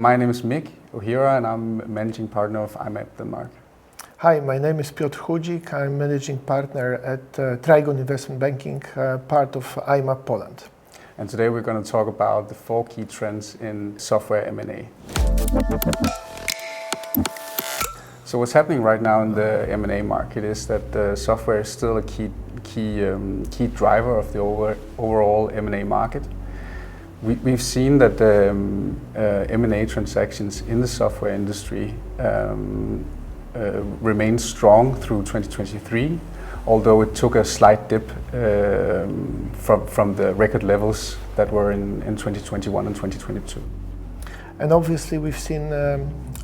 My name is Mick Ohira and I'm managing partner of IMAP Denmark. Hi, my name is Piotr Chudzik. I'm managing partner at Trigon Investment Banking, part of IMAP Poland. And today we're going to talk about the 4 key trends in software M&A. So what's happening right now in the M&A market is that software is still a key driver of the overall M&A market. We've seen that the M&A transactions in the software industry remain strong through 2023, although it took a slight dip from the record levels that were in 2021 and 2022. And obviously we've seen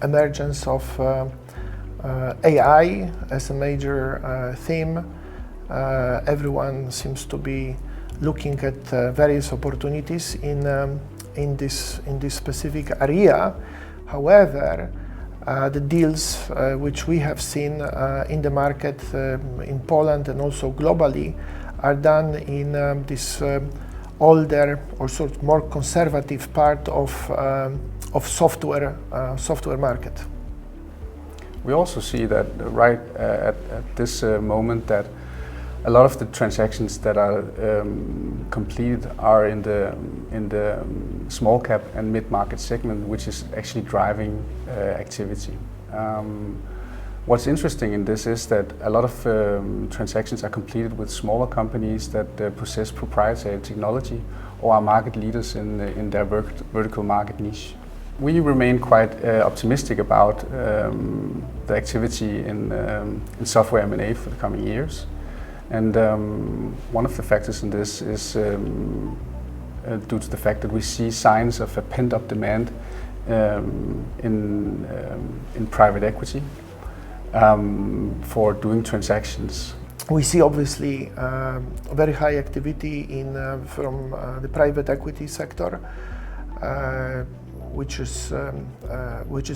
emergence of AI as a major theme. Everyone seems to be looking at various opportunities in this specific area. However, the deals which we have seen in the market in Poland and also globally are done in this older or sort of more conservative part of software market. We also see that right at this moment that a lot of the transactions that are completed are in the small cap and mid-market segment, which is actually driving activity. What's interesting in this is that a lot of transactions are completed with smaller companies that possess proprietary technology or are market leaders in their vertical market niche. We remain quite optimistic about the activity in software M&A for the coming years. And one of the factors in this is due to the fact that we see signs of a pent-up demand in private equity for doing transactions. We see obviously very high activity from the private equity sector, which is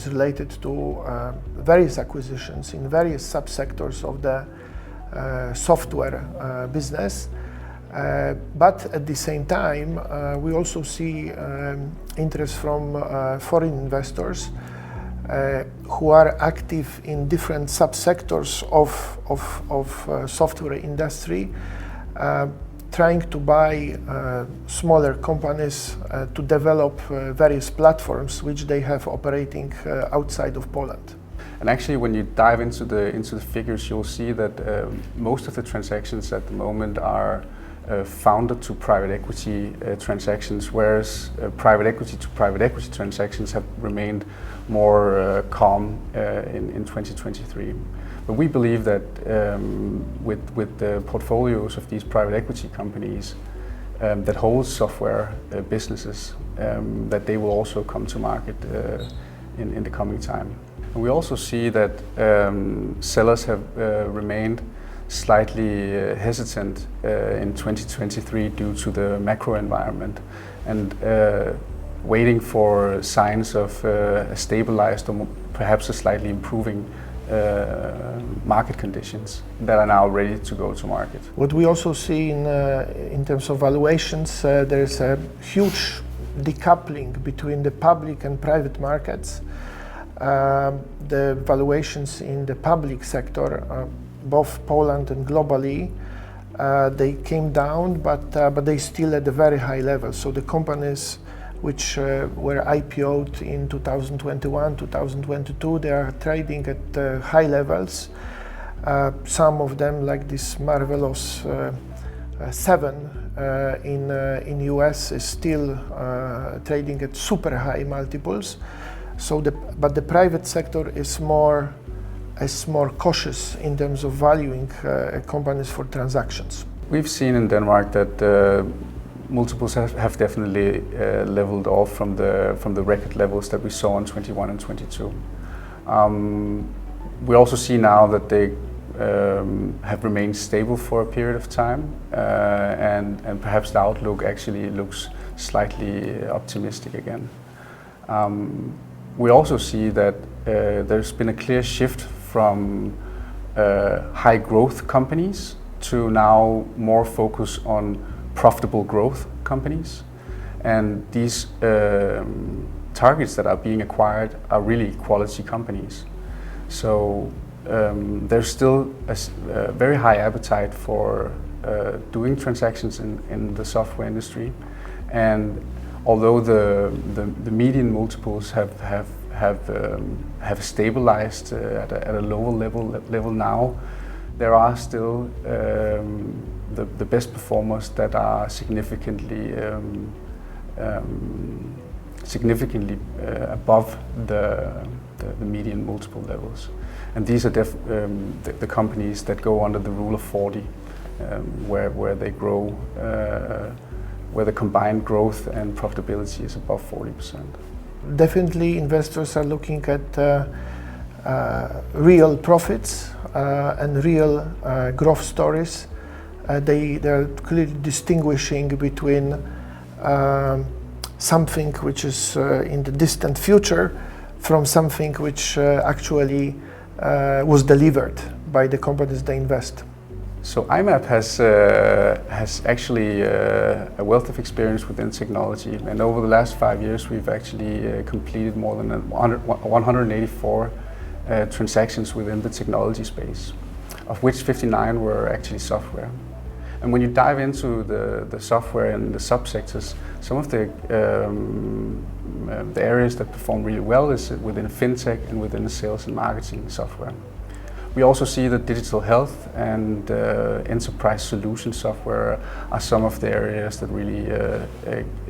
related to various acquisitions in various subsectors of the software business, but at the same time we also see interest from foreign investors who are active in different subsectors of software industry, trying to buy smaller companies to develop various platforms which they have operating outside of Poland. And actually, when you dive into the figures, you'll see that most of the transactions at the moment are founded to private equity transactions, whereas private equity to private equity transactions have remained more calm in 2023. But we believe that with the portfolios of these private equity companies that hold software businesses, that they will also come to market in the coming time. And we also see that sellers have remained slightly hesitant in 2023 due to the macro environment and waiting for signs of a stabilized or perhaps a slightly improving market conditions that are now ready to go to market. What we also see in terms of valuations, there's a huge decoupling between the public and private markets. The valuations in the public sector, both Poland and globally, they came down, but they still at a very high level. So the companies which were IPO'd in 2021, 2022, they are trading at high levels. Some of them, like this marvelous 7 in US, is still trading at super high multiples. So but the private sector is more cautious in terms of valuing companies for transactions. We've seen in Denmark that multiples have definitely leveled off from the record levels that we saw in 21 and 22. We also see now that they have remained stable for a period of time, and perhaps the outlook actually looks slightly optimistic again. We also see that there's been a clear shift from high growth companies to now more focus on profitable growth companies. And these targets that are being acquired are really quality companies. So there's still a very high appetite for doing transactions in the software industry, and although the median multiples have stabilized at a lower level now, there are still the best performers that are significantly above the median multiple levels, and these are the companies that go under the rule of 40, where they grow, where the combined growth and profitability is above 40%. Definitely, investors are looking at real profits and real growth stories. They're clearly distinguishing between something which is in the distant future from something which actually was delivered by the companies they invest. So IMAP has actually a wealth of experience within technology, and over the last 5 years we've actually completed more than 184 transactions within the technology space, of which 59 were actually software. And when you dive into the software and the subsectors, some of the areas that perform really well is within fintech and within the sales and marketing software. We also see that digital health and enterprise solution software are some of the areas that really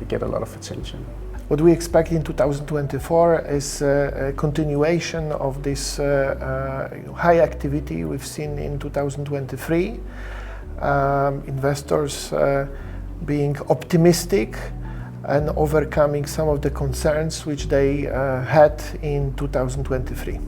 get a lot of attention. What we expect in 2024 is a continuation of this high activity we've seen in 2023. Investors being optimistic and overcoming some of the concerns which they had in 2023.